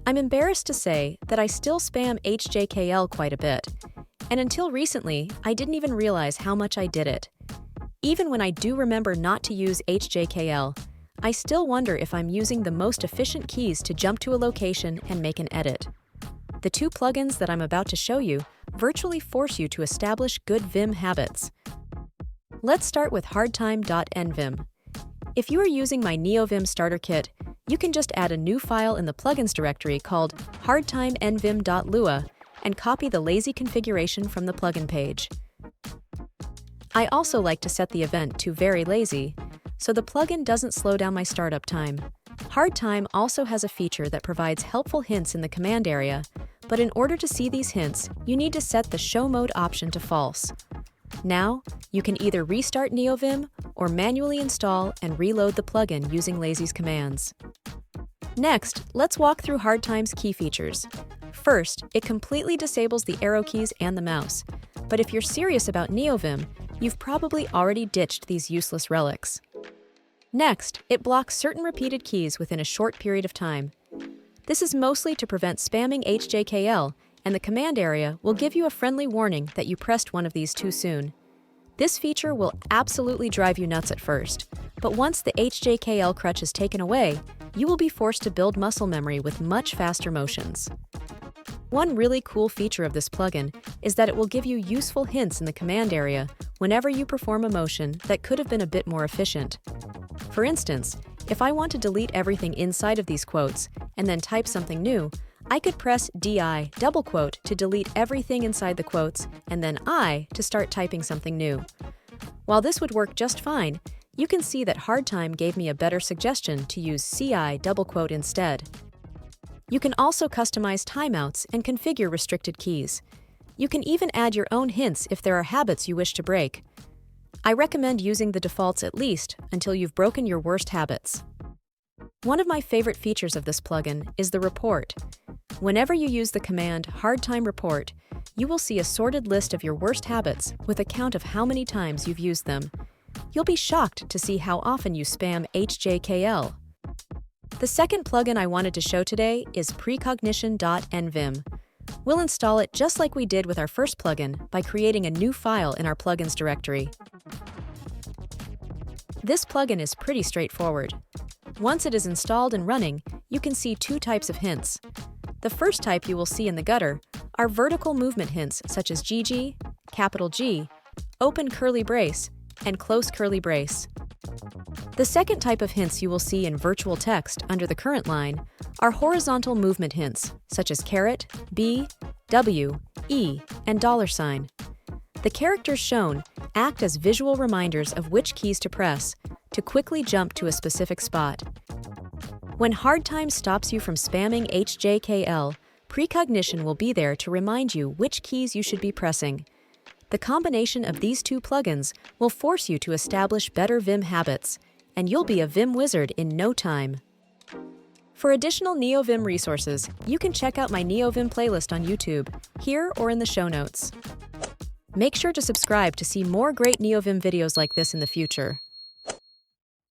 I'm embarrassed to say that I still spam HJKL quite a bit, and until recently, I didn't even realize how much I did it. Even when I do remember not to use HJKL, I still wonder if I'm using the most efficient keys to jump to a location and make an edit. The two plugins that I'm about to show you virtually force you to establish good Vim habits. Let's start with hardtime.nvim. If you are using my Neovim starter kit, you can just add a new file in the plugins directory called hardtime.nvim.lua and copy the lazy configuration from the plugin page. I also like to set the event to very lazy, so the plugin doesn't slow down my startup time. Hardtime also has a feature that provides helpful hints in the command area, but in order to see these hints, you need to set the show mode option to false. Now, you can either restart Neovim or manually install and reload the plugin using lazy's commands. Next, let's walk through Hardtime's key features. First, it completely disables the arrow keys and the mouse, but if you're serious about Neovim, you've probably already ditched these useless relics. Next, it blocks certain repeated keys within a short period of time. This is mostly to prevent spamming HJKL, and the command area will give you a friendly warning that you pressed one of these too soon. This feature will absolutely drive you nuts at first, but once the HJKL crutch is taken away, you will be forced to build muscle memory with much faster motions. One really cool feature of this plugin is that it will give you useful hints in the command area whenever you perform a motion that could have been a bit more efficient. For instance, if I want to delete everything inside of these quotes and then type something new, I could press DI double quote to delete everything inside the quotes and then I to start typing something new. While this would work just fine, you can see that Hardtime gave me a better suggestion to use CI double quote instead. You can also customize timeouts and configure restricted keys. You can even add your own hints if there are habits you wish to break. I recommend using the defaults at least until you've broken your worst habits. One of my favorite features of this plugin is the report. Whenever you use the command hardtime report, you will see a sorted list of your worst habits with a count of how many times you've used them. You'll be shocked to see how often you spam HJKL. The second plugin I wanted to show today is precognition.nvim. We'll install it just like we did with our first plugin by creating a new file in our plugins directory. This plugin is pretty straightforward. Once it is installed and running, you can see two types of hints. The first type you will see in the gutter are vertical movement hints such as GG, capital G, open curly brace, and close curly brace. The second type of hints you will see in virtual text under the current line are horizontal movement hints such as caret, B, W, E, and $sign. The characters shown act as visual reminders of which keys to press to quickly jump to a specific spot. When Hardtime stops you from spamming HJKL, Precognition will be there to remind you which keys you should be pressing. The combination of these two plugins will force you to establish better Vim habits, and you'll be a Vim wizard in no time. For additional Neovim resources, you can check out my Neovim playlist on YouTube, here or in the show notes. Make sure to subscribe to see more great Neovim videos like this in the future.